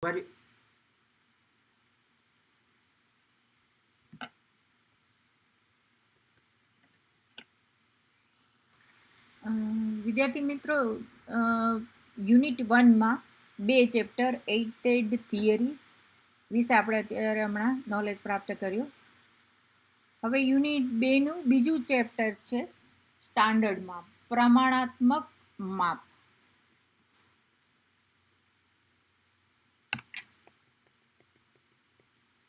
વરી વિદ્યાર્થી મિત્રો, unit 1માં 2 chapter એઇટેડ theory વિશે આપણે અત્યારે હમણાં નોલેજ પ્રાપ્ત કર્યું. હવે યુનિટ 2નું બીજું ચેપ્ટર છે સ્ટાન્ડર્ડ માપ, પ્રમાણાત્મક માપ.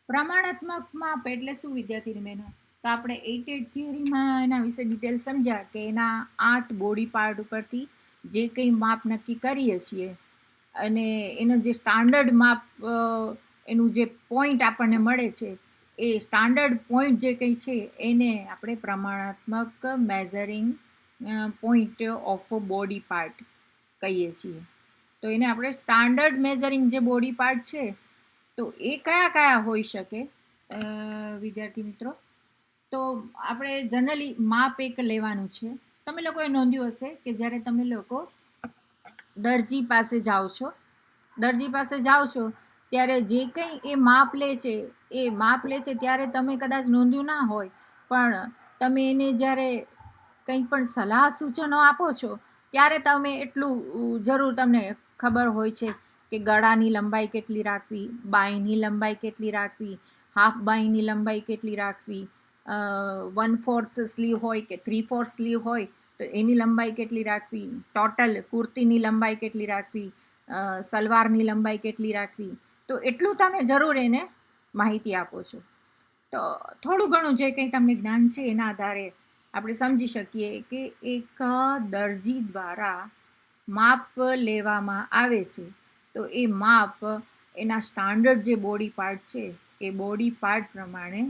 પ્રમાણાત્મક માપ એટલે શું વિદ્યાર્થી બહેનો? તો આપણે એઇટેડ થિયરીમાં એના વિશે ડિટેલ સમજ્યા કે એના 8 બોડી પાર્ટ ઉપરથી જે કંઈ માપ નક્કી કરીએ છીએ અને એનો જે સ્ટાન્ડર્ડ માપ, એનું જે પોઈન્ટ આપણને મળે છે, એ સ્ટાન્ડર્ડ પોઈન્ટ જે કંઈ છે એને આપણે પ્રમાણાત્મક measuring point of body part કહીએ છીએ. તો એને આપણે સ્ટાન્ડર્ડ મેઝરિંગ જે બોડી પાર્ટ છે, તો એ કયા કયા હોઈ શકે વિદ્યાર્થી મિત્રો? તો આપણે જનરલી માપ એક લેવાનું છે. તમે લોકોએ નોંધ્યું હશે કે જ્યારે તમે લોકો દરજી પાસે જાઓ છો ત્યારે જે કંઈ એ માપ લે છે ત્યારે તમે કદાચ નોંધ્યું ના હોય, પણ તમે એને જ્યારે કંઈ પણ સલાહ સૂચનો આપો છો ત્યારે તમે એટલું જરૂર તમને ખબર હોય છે કે ગળાની લંબાઈ કેટલી રાખવી, બાંયની લંબાઈ કેટલી રાખવી, હાફ બાંયની લંબાઈ કેટલી રાખવી, 1/4 સ્લીવ હોય કે 3/4 સ્લીવ હોય તો એની લંબાઈ કેટલી રાખવી, ટોટલ કુર્તીની લંબાઈ કેટલી રાખવી, સલવારની લંબાઈ કેટલી રાખવી. તો એટલું તમે જરૂર એને માહિતી આપો છો. તો થોડું ઘણું જે કંઈ તમને જ્ઞાન છે એના આધારે આપણે સમજી શકીએ કે એક દરજી દ્વારા માપ લેવામાં આવે છે. તો એ માપ એના સ્ટાન્ડર્ડ જે બોડી પાર્ટ છે એ બોડી પાર્ટ પ્રમાણે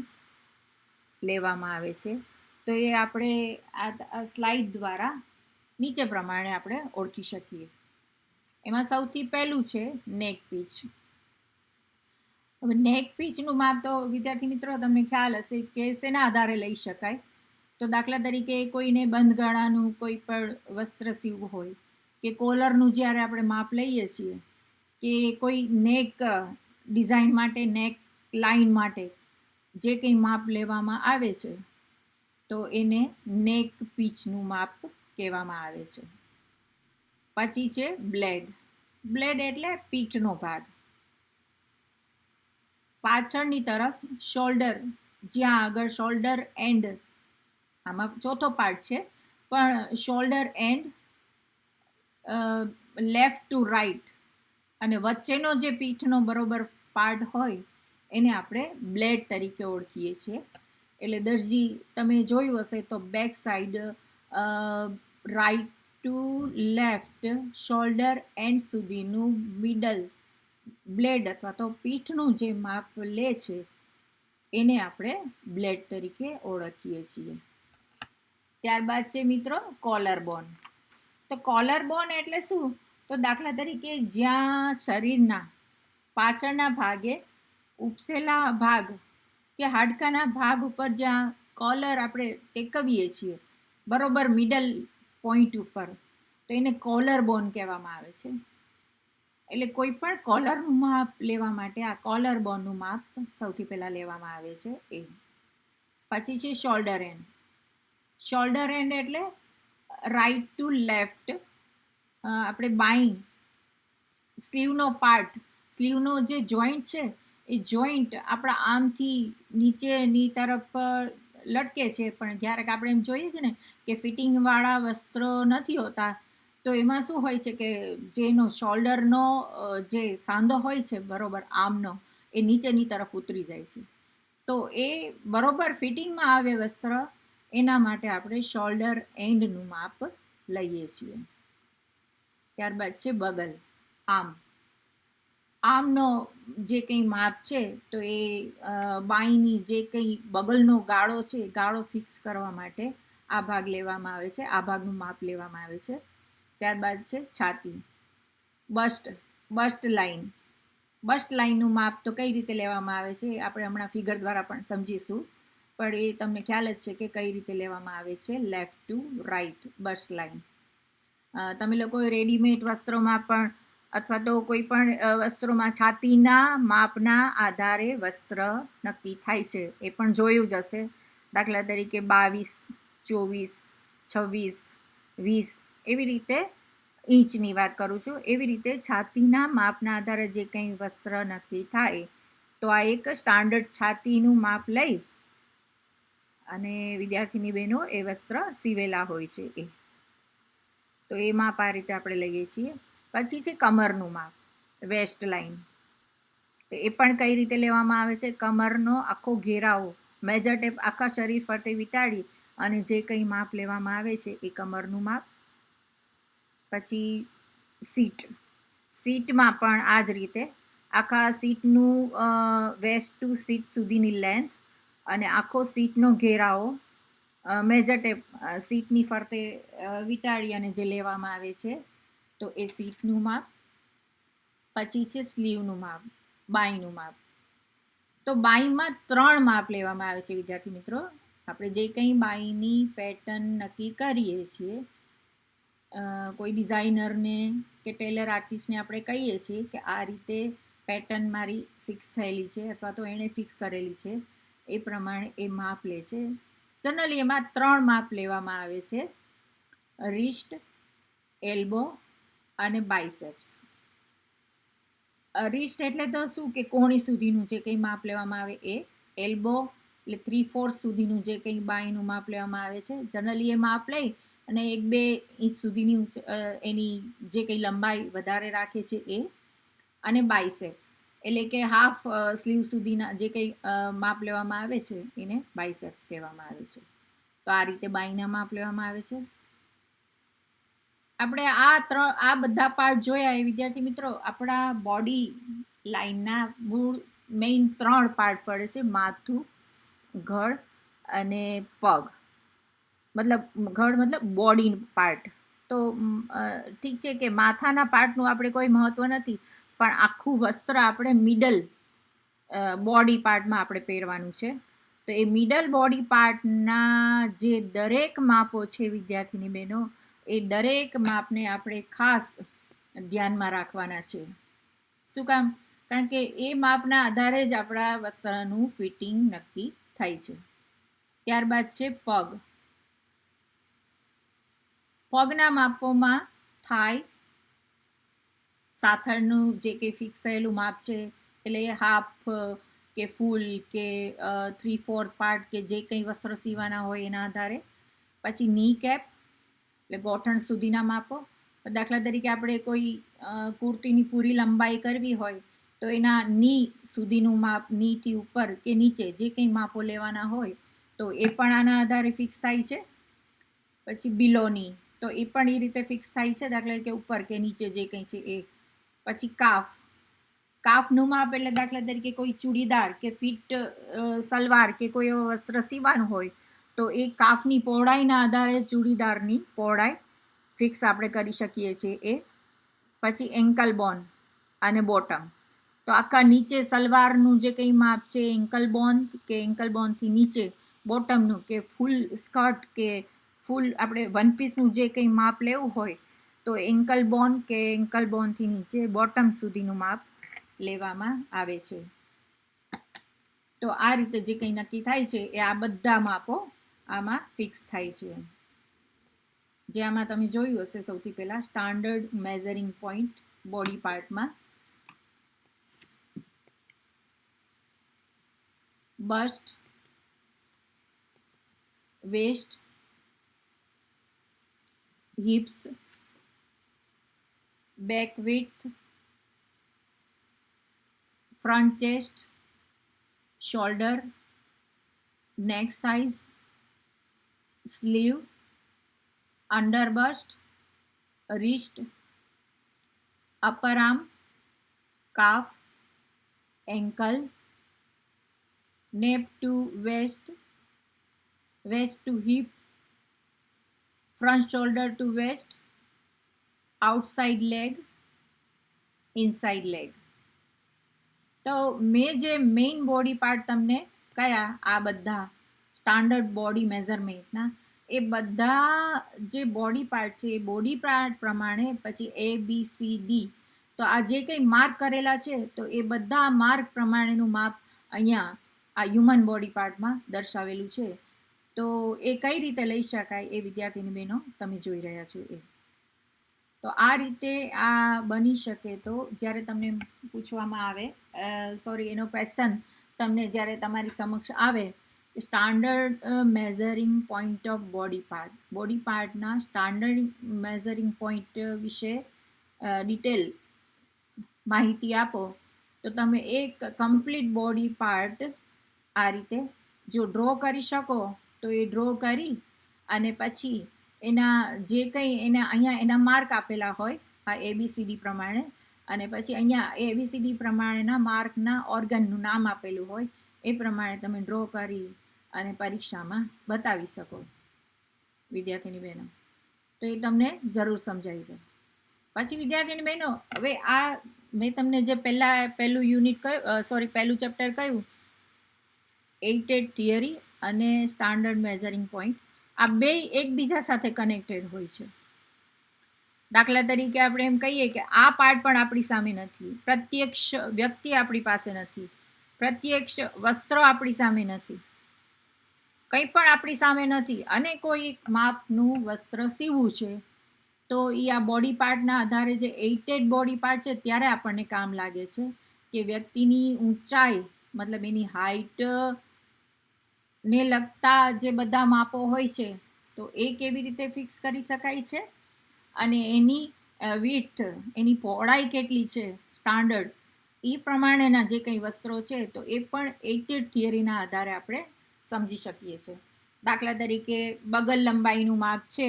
લેવામાં આવે છે. તો એ આપણે આ સ્લાઇડ દ્વારા નીચે પ્રમાણે આપણે ઓળખી શકીએ. એમાં સૌથી પહેલું છે નેક પીચ. હવે નેક પીચનું માપ તો વિદ્યાર્થી મિત્રો તમને ખ્યાલ હશે કે શેના આધારે લઈ શકાય? તો દાખલા તરીકે કોઈને બંધ ગળાનું કોઈ પણ વસ્ત્ર સીવવું હોય કે કોલરનું જ્યારે આપણે માપ લઈએ છીએ કે કોઈ નેક ડિઝાઇન માટે, નેક લાઇન માટે જે કંઈ માપ લેવામાં આવે છે તો એને નેક પીચનું માપ કહેવામાં આવે છે. પછી છે બ્લેડ એટલે પીઠનો ભાગ. પાછળની તરફ શોલ્ડર, જ્યાં આગળ શોલ્ડર એન્ડ, આમાં ચોથો પાર્ટ છે, પણ shoulder and left to right અને વચ્ચેનો જે પીઠનો બરોબર પાર્ટ હોય એને આપણે બ્લેડ તરીકે ઓળખીએ છીએ. એટલે દરજી તમે જોયું હશે તો back side right to left shoulder end સુધીનું મિડલ બ્લેડ અથવા તો પીઠનું જે માપ લે છે એને આપણે બ્લેડ તરીકે ઓળખીએ છીએ. ત્યારબાદ છે મિત્રો કોલર બોન. તો કોલર બોન એટલે શું? તો દાખલા તરીકે જ્યાં શરીરના પાછળના ભાગે ઉપસેલા ભાગ કે હાડકાના ભાગ ઉપર જ્યાં કોલર આપણે ટેકવીએ છીએ બરોબર મિડલ પોઈન્ટ ઉપર, તો એને કોલર બોન કહેવામાં આવે છે. એટલે કોઈ પણ કોલરનું માપ લેવા માટે આ કોલર બોનનું માપ સૌથી પહેલાં લેવામાં આવે છે. એ પછી છે શોલ્ડર એન્ડ એટલે રાઈટ ટુ લેફ્ટ, આપણે બાઈ સ્લીવનો પાર્ટ, સ્લીવનો જે જોઈન્ટ છે એ જોઈન્ટ આપણા આમથી નીચેની તરફ લટકે છે, પણ ક્યારેક આપણે એમ જોઈએ છે ને કે ફિટિંગવાળા વસ્ત્રો નથી હોતા, તો એમાં શું હોય છે કે જેનો શોલ્ડરનો જે સાંધો હોય છે બરોબર આર્મનો, એ નીચેની તરફ ઉતરી જાય છે. તો એ બરોબર ફિટિંગમાં આવે વસ્ત્ર, એના માટે આપણે શોલ્ડર એન્ડનું માપ લઈએ છીએ. ત્યારબાદ છે બગલ, આર્મનો જે કંઈ માપ છે તો એ બાંયની જે કંઈ બગલનો ગાળો છે, ગાળો ફિક્સ કરવા માટે આ ભાગ લેવામાં આવે છે, આ ભાગનું માપ લેવામાં આવે છે. ત્યારબાદ છે છાતી, બસ્ટ લાઇનનું માપ તો કઈ રીતે લેવામાં આવે છે આપણે હમણાં ફિગર દ્વારા પણ સમજીશું, પણ એ તમને ખ્યાલ જ છે કે કઈ રીતે લેવામાં આવે છે, left to right bust line. તમે લોકો રેડીમેડ વસ્ત્રોમાં પણ અથવા તો કોઈ પણ વસ્ત્રોમાં છાતીના માપના આધારે વસ્ત્ર નક્કી થાય છે. એ પણ જોયું જ હશે. દાખલા તરીકે 22, 24, 26, 20 એવી રીતે ઇંચની વાત કરું છું. એવી રીતે છાતીના માપના આધારે જે કંઈ વસ્ત્ર નક્કી થાય તો આ એક સ્ટાન્ડર્ડ છાતીનું માપ લઈ અને વિદ્યાર્થીની બહેનો એ વસ્ત્ર સીવેલા હોય છે એ. તો એ માપ આ રીતે આપણે લઈએ છીએ. પછી છે કમરનું માપ, વેસ્ટ લાઇન. તો એ પણ કઈ રીતે લેવામાં આવે છે? કમરનો આખો ઘેરાવો મેજર ટેપ આખા શરીર ફરતે વીંટાળી અને જે કંઈ માપ લેવામાં આવે છે એ કમરનું માપ. પછી સીટમાં પણ આ જ રીતે આખા સીટનું વેસ્ટ ટુ સીટ સુધીની લેન્થ અને આખો સીટનો ઘેરાવો મેજર ટેપ સીટની ફરતે વીંટાળી અને જે લેવામાં આવે છે તો એ સીટનું માપ. પછી છે સ્લીવનું માપ, બાંયનું માપ. તો બાંયમાં 3 માપ લેવામાં આવે છે વિદ્યાર્થી મિત્રો. આપણે જે કંઈ બાંયની પેટર્ન નક્કી કરીએ છીએ, કોઈ ડિઝાઇનરને કે ટેલર આર્ટિસ્ટને આપણે કહીએ છીએ કે આ રીતે પેટર્ન મારી ફિક્સ થયેલી છે અથવા તો એણે ફિક્સ કરેલી છે, એ પ્રમાણે એ માપ લે છે. જનરલી એમાં 3 માપ લેવામાં આવે છે: રિસ્ટ, એલ્બો અને બાયસેપ્સ. રિસ્ટ એટલે તો શું કે કોણી સુધીનું જે કંઈ માપ લેવામાં આવે એ. એલ્બો એટલે 3/4 સુધીનું જે કંઈ બાંયનું માપ લેવામાં આવે છે. જનરલી એ માપ લઈ અને 1-2 ઇંચ સુધીની એની જે કંઈ લંબાઈ વધારે રાખે છે એ. અને બાયસેપ્સ એટલે કે હાફ સ્લીવ સુધીના જે કંઈ માપ લેવામાં આવે છે એને બાયસેપ્સ કહેવામાં આવે છે. તો આ રીતે બાંયના માપ લેવામાં આવે છે. આપણે આ બધા પાર્ટ જોયા એ વિદ્યાર્થી મિત્રો. આપણા બોડી લાઇનના મૂળ મેઇન 3 પાર્ટ પડે છે: માથું, ગળ અને પગ. મતલબ બોડી પાર્ટ. તો ઠીક છે કે માથાના પાર્ટનું આપણે કોઈ મહત્વ નથી, પણ આખું વસ્ત્ર આપણે મિડલ બોડી પાર્ટમાં આપણે પહેરવાનું છે. તો એ મિડલ બોડી પાર્ટના જે દરેક માપો છે વિદ્યાર્થીની બહેનો, એ દરેક માપને આપણે ખાસ ધ્યાનમાં રાખવાના છે. શું કામ? કારણ કે એ માપના આધારે જ આપણા વસ્ત્રનું ફિટિંગ નક્કી થાય છે. ત્યારબાદ છે પગ. પગના માપોમાં થાઈ, સાથળનું જે કંઈ ફિક્સ થયેલું માપ છે એટલે હાફ કે ફૂલ કે 3/4 પાર્ટ કે જે કંઈ વસ્ત્ર સીવાના હોય એના આધારે. પછી ની કેપ એટલે ગોઠણ સુધીના માપો. દાખલા તરીકે આપણે કોઈ કુર્તીની પૂરી લંબાઈ કરવી હોય તો એના ની સુધીનું માપ, નીથી ઉપર કે નીચે જે કંઈ માપો લેવાના હોય તો એ પણ આના આધારે ફિક્સ થાય છે. પછી બિલોની, તો એ પણ એ રીતે ફિક્સ થાય છે, દાખલા કે ઉપર કે નીચે જે કંઈ છે એ. પછી કાફનું માપ એટલે દાખલા તરીકે કોઈ ચૂડીદાર કે ફિટ સલવાર કે કોઈ વસ્ત્ર સીવાનું હોય તો એ કાફની પહોળાઈના આધારે ચૂડીદારની પહોળાઈ ફિક્સ આપણે કરી શકીએ છીએ એ. પછી એન્કલ બોન અને બોટમ. તો આખા નીચે સલવારનું જે કંઈ માપ છે એન્કલ બોન કે એન્કલ બોનથી નીચે બોટમનું કે ફૂલ સ્કર્ટ કે ફૂલ આપણે વન પીસનું જે કંઈ માપ લેવું હોય તો એન્કલ બોન કે એન્કલ બોનથી નીચે બોટમ સુધીનું માપ લેવામાં આવે છે. તો આ રીતે જે કંઈ નક્કી થાય છે એ આ બધા માપો આમાં ફિક્સ થાય છે. જે આમાં તમે જોયું હશે સૌથી પહેલાં સ્ટાન્ડર્ડ મેઝરિંગ પોઈન્ટ બોડી પાર્ટમાં. Bust, waist, hips, back width, front chest, shoulder, neck size, sleeve, under bust, wrist, upper arm, calf, ankle, nape to waist, waist to hip, front shoulder to waist, outside leg, inside leg. તો મેં જે main body part તમને કયા આ બધા standard body મેઝરમેન્ટના, એ બધા જે body part છે એ બોડી પાર્ટ પ્રમાણે પછી ABCD. તો તો આ જે કંઈ માર્ક કરેલા છે તો એ બધા માર્ક પ્રમાણેનું માપ અહીંયા આ હ્યુમન બોડી પાર્ટમાં દર્શાવેલું છે. તો એ કઈ રીતે લઈ શકાય એ વિદ્યાર્થીની બહેનો તમે જોઈ રહ્યા છો એ. તો આ રીતે આ બની શકે. તો જ્યારે તમને પૂછવામાં આવે એનો ક્વેશ્ચન તમને જ્યારે તમારી સમક્ષ આવે, standard measuring point of body પાર્ટના સ્ટાન્ડર્ડ મેઝરિંગ પોઈન્ટ વિશે ડિટેલ માહિતી આપો, તો તમે એક કમ્પ્લીટ બોડી પાર્ટ આ રીતે જો ડ્રો કરી શકો તો એ ડ્રો કરી અને પછી એના જે કંઈ અહીંયા એના માર્ક આપેલા હોય આ ABCD પ્રમાણે, અને પછી અહીંયા ABCD પ્રમાણેના માર્કના ઓર્ગનનું નામ આપેલું હોય એ પ્રમાણે તમે ડ્રો કરી અને પરીક્ષામાં બતાવી શકો વિદ્યાર્થીની બહેનો. તો એ તમને જરૂર સમજાઈ જાય. પછી વિદ્યાર્થીની બહેનો, હવે આ મેં તમને જે પહેલું યુનિટ કહ્યું, પહેલું ચેપ્ટર કહ્યું, એઇટેડ થિયરી અને સ્ટાન્ડર્ડ મેઝરિંગ પોઈન્ટ, આ બે એકબીજા સાથે કનેક્ટેડ હોય છે. દાખલા તરીકે આપણે એમ કહીએ કે આ પાર્ટ પણ આપણી સામે નથી, પ્રત્યક્ષ વ્યક્તિ આપણી પાસે નથી, પ્રત્યક્ષ વસ્ત્રો આપણી સામે નથી, કંઈ પણ આપણી સામે નથી, અને કોઈ માપનું વસ્ત્ર સીવવું છે, તો એ આ બોડી પાર્ટના આધારે જે એઇટેડ બોડી પાર્ટ છે ત્યારે આપણને કામ લાગે છે કે વ્યક્તિની ઊંચાઈ, મતલબ એની હાઇટ ને લગતા જે બધા માપો હોય છે તો એ કેવી રીતે ફિક્સ કરી શકાય છે, અને એની વિડ્થ, એની પહોળાઈ કેટલી છે સ્ટાન્ડર્ડ, એ પ્રમાણેના જે કંઈ વસ્ત્રો છે તો એ પણ એઇટેડ થિયરીના આધારે આપણે સમજી શકીએ છીએ. દાખલા તરીકે બગલ લંબાઈનું માપ છે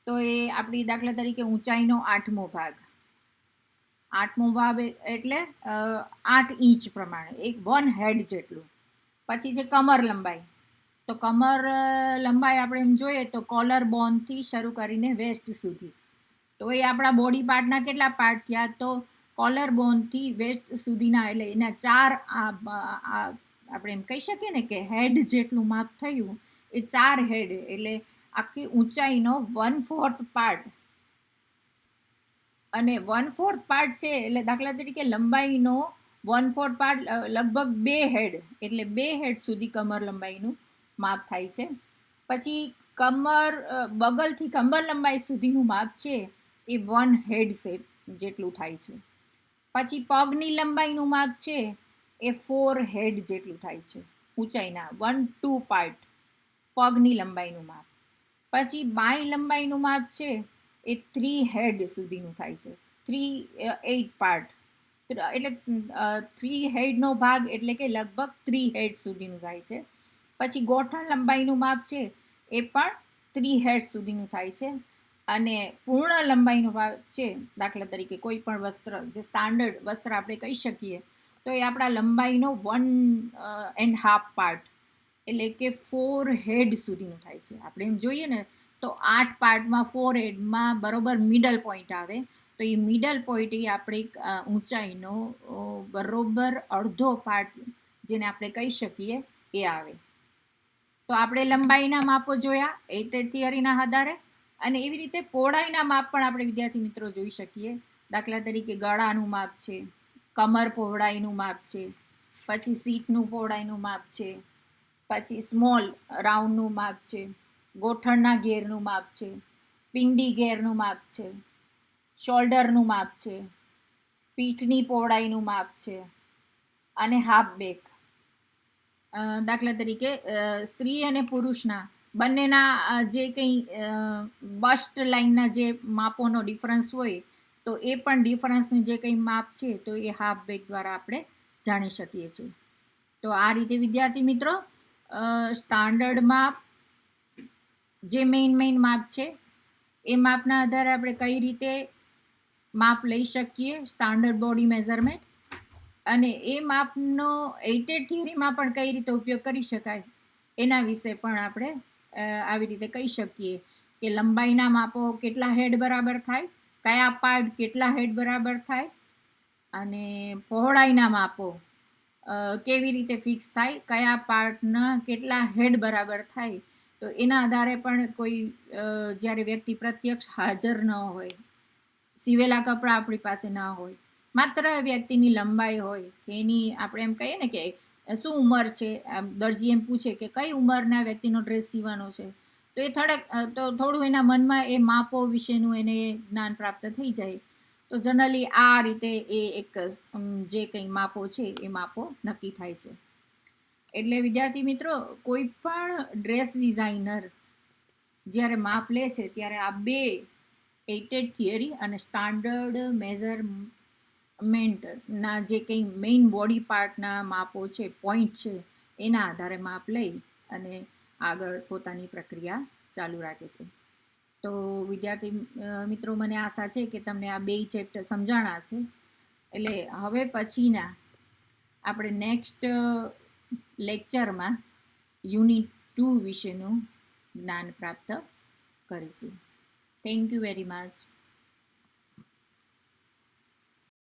તો એ આપણી દાખલા તરીકે ઊંચાઈનો 8મો ભાગ, 8મો ભાગ એટલે 8 ઇંચ પ્રમાણે, એક 1 હેડ જેટલું. પછી છે કમર લંબાઈ, તો કમર લંબાઈ આપણે એમ જોઈએ તો કોલર બોનથી શરૂ કરીને વેસ્ટ સુધી, તો એ આપણા બોડી પાર્ટના કેટલા પાર્ટ થયા, તો કોલર બોનથી વેસ્ટ સુધીના, એટલે એના 4 આપણે એમ કહી શકીએ ને કે હેડ જેટલું માપ થયું, એ 4 હેડ એટલે આખી ઊંચાઈનો 1/4 પાર્ટ. અને 1/4 પાર્ટ છે એટલે દાખલા તરીકે લંબાઈનો 1/4 પાર્ટ લગભગ 2 હેડ, એટલે 2 હેડ સુધી કમર લંબાઈનું માપ થાય છે. પછી બગલથી કમર લંબાઈ સુધીનું માપ છે એ 1 હેડ સેટ જેટલું થાય છે. પછી પગની લંબાઈનું માપ છે એ 4 હેડ જેટલું થાય છે ઊંચાઈના, 1-2 પાર્ટ પગની લંબાઈનું માપ. પછી બાંય લંબાઈનું માપ છે એ 3 હેડ સુધીનું થાય છે, 8 પાર્ટ, એટલે 3 હેડનો ભાગ એટલે કે લગભગ 3 હેડ સુધીનું થાય છે. પછી ગોઠણ લંબાઈનું માપ છે એ પણ 3 હેડ સુધીનું થાય છે. અને પૂર્ણ લંબાઈનો ભાગ છે, દાખલા તરીકે કોઈ પણ વસ્ત્ર, જે સ્ટાન્ડર્ડ વસ્ત્ર આપણે કહી શકીએ, તો એ આપણા લંબાઈનો 1.5 પાર્ટ એટલે કે 4 હેડ સુધીનું થાય છે. આપણે એમ જોઈએ ને તો 8 પાર્ટમાં 4 હેડમાં બરોબર મિડલ પોઈન્ટ આવે, તો એ મિડલ પોઈન્ટ એ આપણી ઊંચાઈનો બરોબર અડધો પાર્ટ, જેને આપણે કહી શકીએ એ આવે. તો આપણે લંબાઈના માપો જોયા એઇટેડ થિયરીના આધારે, અને એવી રીતે પહોળાઈના માપ પણ આપણે વિદ્યાર્થી મિત્રો જોઈ શકીએ. દાખલા તરીકે ગળાનું માપ છે, કમર પહોળાઈનું માપ છે, પછી સીટનું પહોળાઈનું માપ છે, પછી સ્મોલ રાઉન્ડનું માપ છે, ગોઠણના ઘેરનું માપ છે, પિંડી ઘેરનું માપ છે, શોલ્ડરનું માપ છે, પીઠની પહોળાઈનું માપ છે, અને હાફ બેક. દાખલા તરીકે સ્ત્રી અને પુરુષના બંનેના જે કંઈ બસ્ટ લાઇનના જે માપોનો ડિફરન્સ હોય, તો એ પણ ડિફરન્સનું જે કંઈ માપ છે તો એ હાફ બેક દ્વારા આપણે જાણી શકીએ છીએ. તો આ રીતે વિદ્યાર્થી મિત્રો સ્ટાન્ડર્ડ માપ, જે મેઇન માપ છે એ માપના આધારે આપણે કઈ રીતે માપ લઈ શકીએ, સ્ટાન્ડર્ડ બોડી મેઝરમેન્ટ, અને એ માપનો એઇટેડ થિયરીમાં પણ કઈ રીતે ઉપયોગ કરી શકાય એના વિશે પણ આપણે આવી રીતે કહી શકીએ કે લંબાઈના માપો કેટલા હેડ બરાબર થાય, કયા પાર્ટ કેટલા હેડ બરાબર થાય, અને પહોળાઈના માપો કેવી રીતે ફિક્સ થાય, કયા પાર્ટના કેટલા હેડ બરાબર થાય. તો એના આધારે પણ કોઈ જ્યારે વ્યક્તિ પ્રત્યક્ષ હાજર ન હોય, સીવેલા કપડાં આપણી પાસે ના હોય, માત્ર વ્યક્તિની લંબાઈ હોય કે એની આપણે એમ કહીએ ને કે શું ઉંમર છે, દરજી એમ પૂછે કે કઈ ઉંમરના વ્યક્તિનો ડ્રેસ સીવાનો છે, તો એ તો થોડું એના મનમાં એ માપો વિશેનું એને જ્ઞાન પ્રાપ્ત થઈ જાય. તો જનરલી આ રીતે એ એક જે કંઈ માપો છે એ માપો નક્કી થાય છે. એટલે વિદ્યાર્થી મિત્રો, કોઈ પણ ડ્રેસ ડિઝાઇનર જ્યારે માપ લે છે ત્યારે આ બે એટેડ થિયરી અને સ્ટાન્ડર્ડ મેઝરમેન્ટના જે કંઈ મેઇન બોડી પાર્ટના માપો છે, પોઈન્ટ છે, એના આધારે માપ લઈ અને આગળ પોતાની પ્રક્રિયા ચાલુ રાખે છે. તો વિદ્યાર્થી મિત્રો, મને આશા છે કે તમને આ બે ચેપ્ટર સમજાણા હશે. એટલે હવે પછીના આપણે નેક્સ્ટ લેક્ચરમાં યુનિટ 2 વિશેનું જ્ઞાન પ્રાપ્ત કરીશું. Thank you very much.